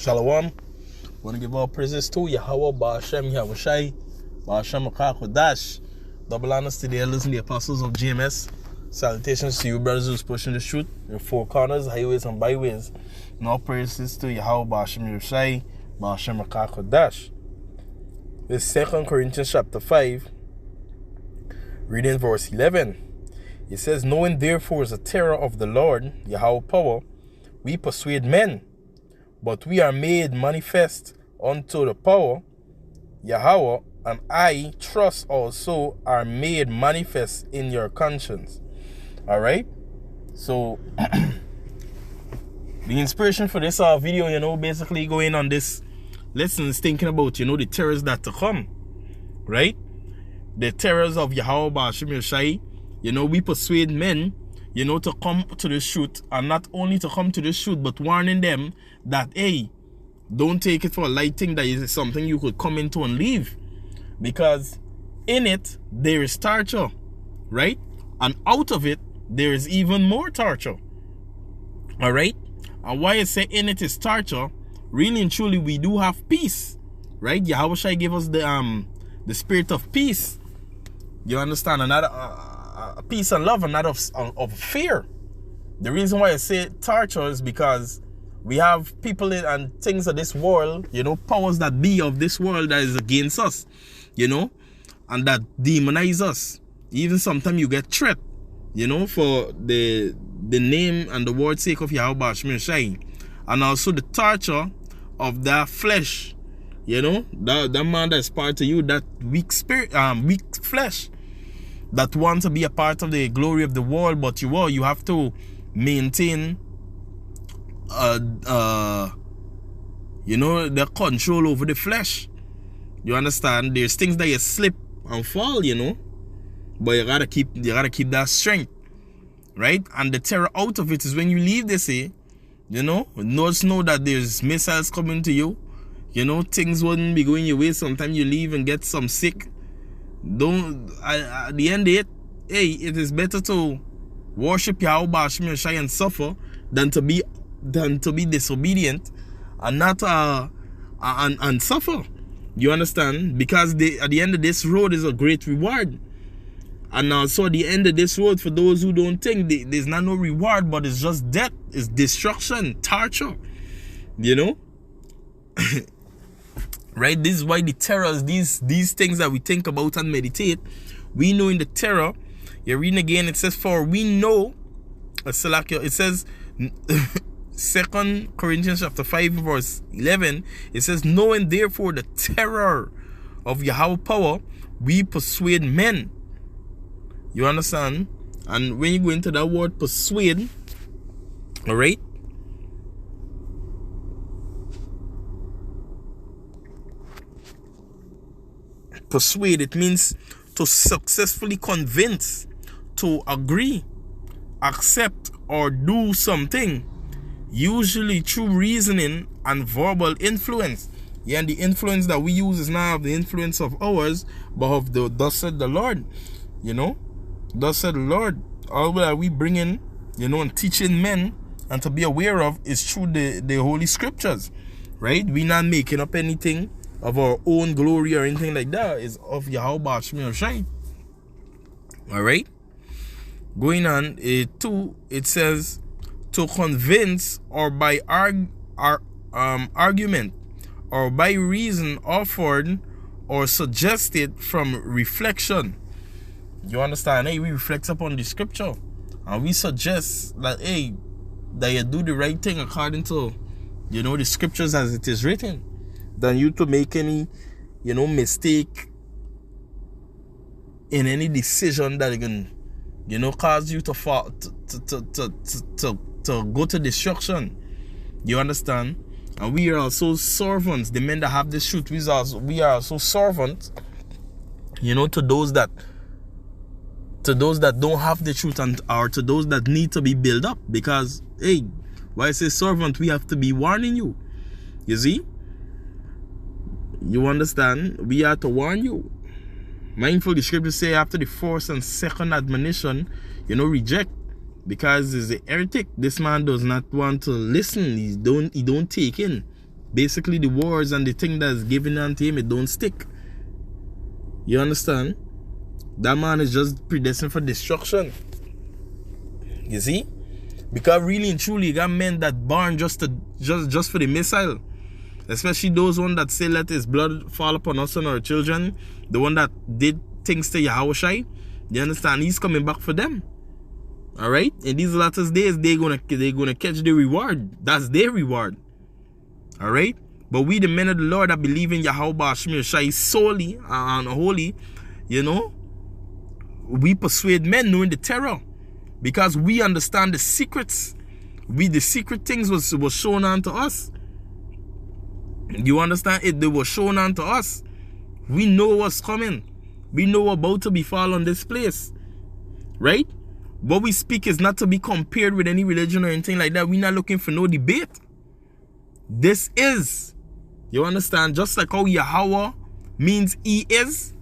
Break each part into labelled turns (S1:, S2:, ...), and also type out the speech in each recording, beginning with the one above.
S1: Shalom. Want to give all praises to Yahawah, Ba'ashem, Yahawashi, Ba'ashem, Kodash. Double honors to the elders and the apostles of GMS. Salutations to you, brothers who's pushing the truth in four corners, highways, and byways. And all praises to Yahawah, Ba'ashem, Yahawashi, Ba'ashem, Kodash. This is 2 Corinthians chapter 5, reading verse 11. It says, knowing therefore the terror of the Lord, Yahawah power, we persuade men, but we are made manifest unto the power, Yahawah, and I trust also are made manifest in your conscience. Alright? So, the inspiration for this video, basically going on this lesson is thinking about, the terrors that to come. Right? The terrors of Yahawah, Ba'ashem, Yahawashi. We persuade men, to come to the truth, and not only to come to the truth, but warning them that, hey, don't take it for a light thing that is something you could come into and leave. Because in it, there is torture, right? And out of it, there is even more torture. All right? And why I say in it is torture, really and truly, we do have peace, right? Yahawashi gave us the spirit of peace. You understand? Another peace and love and not of fear. The reason why I say torture is because we have people and things of this world, powers that be of this world that is against us, and that demonize us. Even sometimes you get threat, for the name and the word's sake of Yahawah, Ba'ashem, Yahawashi. And also the torture of that flesh, that man that's part of you, that weak spirit, weak flesh, that want to be a part of the glory of the world, but you have to maintain the control over the flesh. You understand? There's things that you slip and fall, but you gotta keep that strength, right? And the terror out of it is when you leave this, know that there's missiles coming to you, things wouldn't be going your way. Sometimes you leave and get some sick. At the end of it, it is better to worship Yahawah, Ba'ashem, Yahawashi and suffer than to be disobedient and not and suffer. You understand? Because at the end of this road is a great reward. And also at the end of this road, for those who don't think, there's not no reward, but it's just death, it's destruction, torture. Right? This is why the terrors, these things that we think about and meditate, we know in the terror. You're reading again, it says, for we know, it says, 2 Corinthians chapter 5 verse 11, it says, knowing therefore the terror of Yahawah power, we persuade men. You understand? And when you go into that word persuade, alright, persuade, it means to successfully convince, to agree, accept, or do something, usually through reasoning and verbal influence. Yeah, and the influence that we use is not the influence of ours, but of the thus said the Lord. Thus said the Lord. All that we bring in, and teaching men and to be aware of is through the Holy Scriptures, right? We're not making up anything of our own glory or anything like that. Is of Yahawah, Ba'ashem, Yahawashi. Alright? Going on, it says, to convince or by argument or by reason offered or suggested from reflection. You understand? We reflect upon the scripture and we suggest that, that you do the right thing according to, the scriptures as it is written, than you to make any, mistake in any decision that can, cause you to fall, to go to destruction. You understand? And we are also servants. The men that have this truth, we are also servants, to those that don't have the truth, and or to those that need to be built up. Because, why I say servant, we have to be warning you. You see? You understand? We are to warn you. Mindful, the scriptures say after the first and second admonition, reject. Because he's a heretic. This man does not want to listen. He don't take in. basically the wars and the thing that's given unto him, it don't stick. You understand? That man is just predestined for destruction. You see? Because really and truly, you got men that born just for the missile. Especially those one that say let his blood fall upon us and our children. The one that did things to Yahawashi. You understand? He's coming back for them. Alright? In these latter days, they're gonna catch the reward. That's their reward. Alright? But we, the men of the Lord that believe in Yahawashi solely and holy, you know, we persuade men knowing the terror. Because we understand the secrets. The secret things was shown unto us. You understand it? They were shown unto us. We know what's coming. We know what's about to befall on this place. Right? What we speak is not to be compared with any religion or anything like that. We're not looking for no debate. This is. You understand? Just like how Yahawah means he is.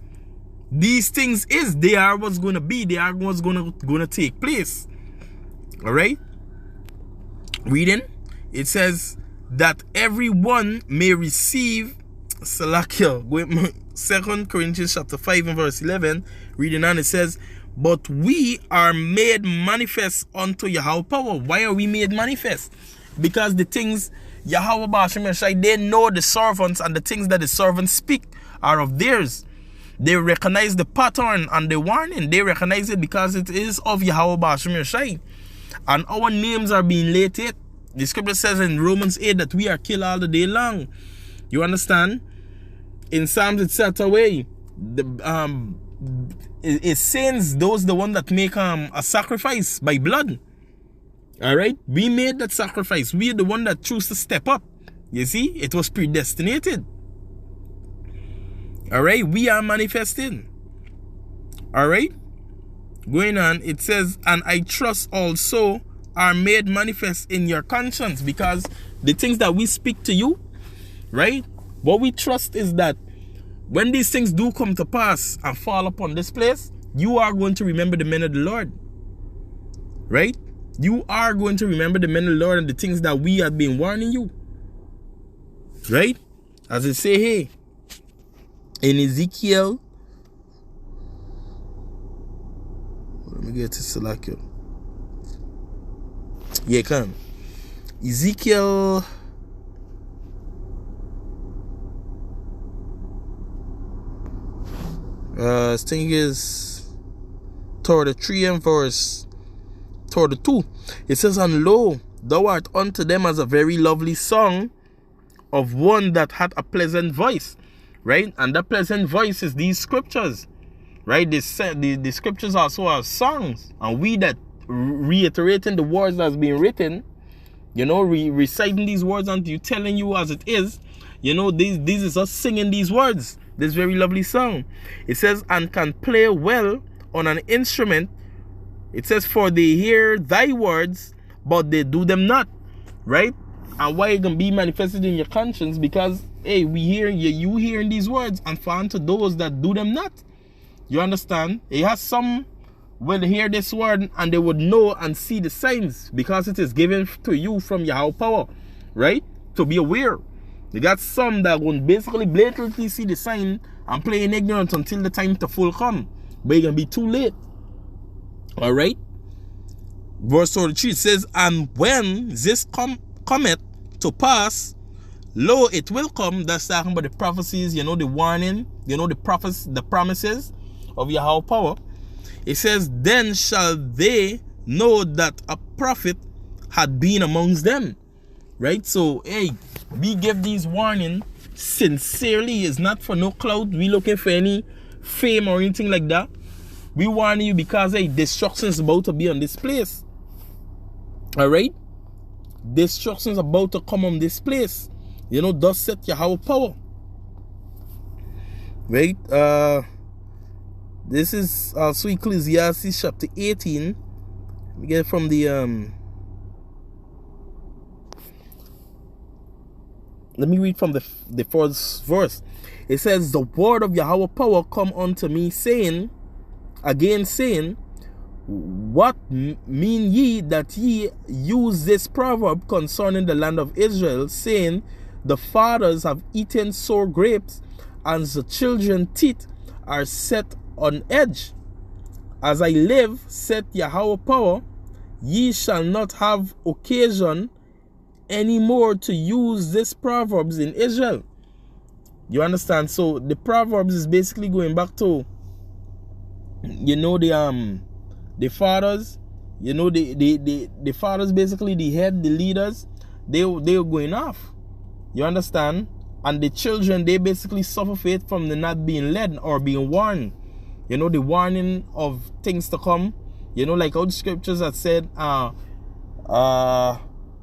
S1: These things is. They are what's going to be. They are what's going to take place. Alright? Reading. It says that everyone may receive Salakia. 2 Corinthians chapter 5 and verse 11. Reading on, it says, but we are made manifest unto Yahawah power. Why are we made manifest? Because the things Yahawashi, they know the servants, and the things that the servants speak are of theirs. They recognize the pattern and the warning. They recognize it because it is of Yahawashi. And our names are being laid it. The scripture says in Romans 8 that we are killed all the day long. You understand? In Psalms it said away. It sends those the one that make a sacrifice by blood. Alright? We made that sacrifice. We are the one that choose to step up. You see? It was predestinated. Alright? We are manifesting. Alright? Going on, it says, and I trust also are made manifest in your conscience, because the things that we speak to you, right? What we trust is that when these things do come to pass and fall upon this place, you are going to remember the men of the Lord. Right? You are going to remember the men of the Lord and the things that we have been warning you. Right? As it say here in Ezekiel. Let me get to Salakia. Yeah, come. Ezekiel. I think is toward the 3 and verse toward the 2. It says, and lo, thou art unto them as a very lovely song of one that had a pleasant voice. Right? And that pleasant voice is these scriptures. Right? The scriptures also are songs. And we that reiterating the words that's being written, you know, reciting these words unto you, telling you as it is, you know, this is us singing these words. This very lovely song. It says, and can play well on an instrument. It says, for they hear thy words, but they do them not. Right? And why it can be manifested in your conscience? Because, hey, we hear you hearing these words, and for unto those that do them not. You understand? It has some will hear this word and they would know and see the signs, because it is given to you from Yahawah power. Right? To be aware. You got some that will basically blatantly see the sign and play in ignorance until the time to full come. But it can be too late. Alright? Verse 43 says, and when this cometh to pass, lo, it will come. That's talking about the prophecies, you know, the warning, you know, the promises of Yahawah power. It says, then shall they know that a prophet had been amongst them. Right? So, hey, we give these warning sincerely. It's not for no clout. We looking for any fame or anything like that. We warn you because, hey, destruction is about to be on this place. Alright? Destruction is about to come on this place. You know, thus saith Yahawah power. Right? This is also Ecclesiastes chapter 18. We get it from the let me read from the first verse. It says, the word of Yahawah power come unto me, saying, what mean ye that ye use this proverb concerning the land of Israel, saying, The fathers have eaten sour grapes, and the children's teeth are set on edge. As I live, saith Yahawah power, ye shall not have occasion any more to use this proverbs in Israel. You understand? So the proverbs is basically going back to, you know, the fathers, you know, the fathers, basically the head, the leaders, they were going off. You understand? And the children, they basically suffer fate from the not being led or being warned. You know, the warning of things to come. You know, like all the scriptures that said,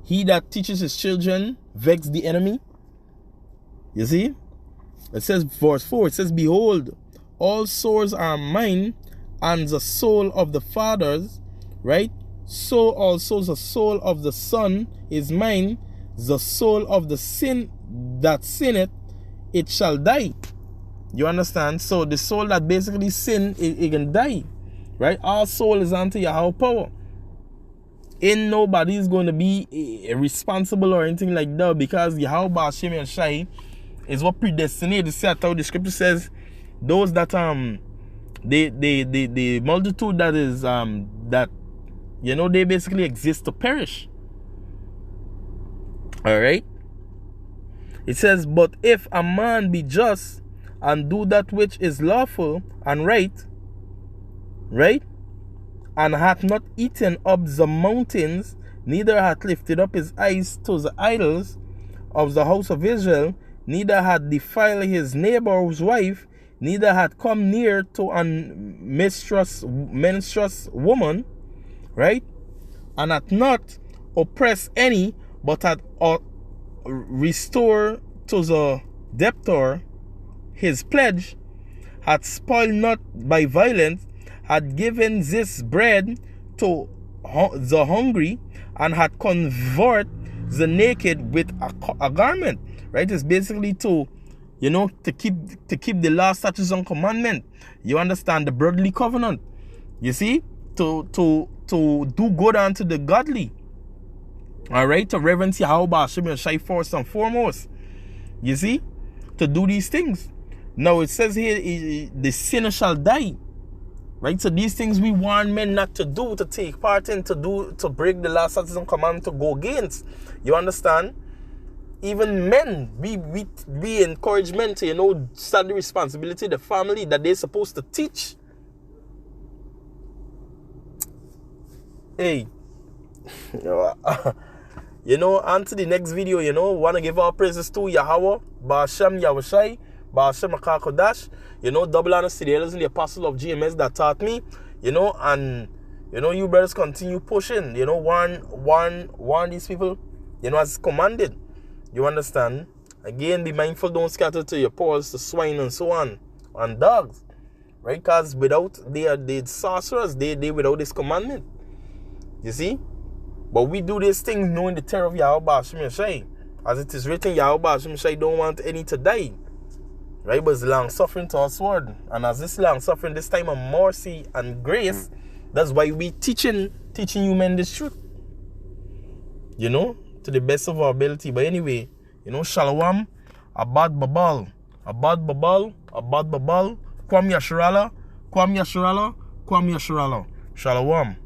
S1: he that teaches his children vex the enemy. You see? It says, verse 4, it says, behold, all souls are mine, and the soul of the fathers, right? So also the soul of the son is mine. The soul of the sin that sinneth, it shall die. You understand? So the soul that basically sin, it can die. Right? Our soul is unto Yahawah power. Ain't nobody is going to be responsible or anything like that, because Yahawah Shem and Shai is what predestinated. See how the scripture says, those that the multitude that is that, you know, they basically exist to perish. Alright? It says, but if a man be just and do that which is lawful and right, and hath not eaten up the mountains, neither hath lifted up his eyes to the idols of the house of Israel, neither hath defiled his neighbor's wife, neither hath come near to an menstruous woman, right? And hath not oppressed any, but hath restored to the debtor his pledge, hath spoiled not by violence, had given this bread to the hungry, and had convert the naked with a garment. Right? It's basically to, you know, to keep the law, statutes, and commandment. You understand? The brotherly covenant. You see? To do good unto the godly. Alright? To reverence Yahawah Shem and Shai first and foremost. You see? To do these things. Now it says here, the sinner shall die. Right? So these things we warn men not to do, to take part in, to break the law, statutes, and commandment, to go against. You understand? Even men, we encourage men to, you know, start the responsibility of the family that they're supposed to teach. Hey, you know, on to the next video, you know, want to give our praises to Yahawah, Ba'ashem Yahawashi, Ba'ashem Akakodash, you know, double honors to the elders and the apostle of GMS that taught me, you know, and, you know, you brothers continue pushing, you know, warn these people, you know, as commanded. You understand? Again, be mindful, don't scatter to your paws, to swine and so on, and dogs. Right? Because without, they are the sorcerers, they without this commandment. You see? But we do these things knowing the terror of Yahawah Shem and Shai. As it is written, Yahawah Shem and Shai don't want any to die. Right? But it's long suffering to us word. And as this long suffering, this time of mercy and grace, that's why we teaching you men this truth. You know? To the best of our ability. But anyway, you know, Shalom, Abad Babal, Kwam Yasharala, Shalom.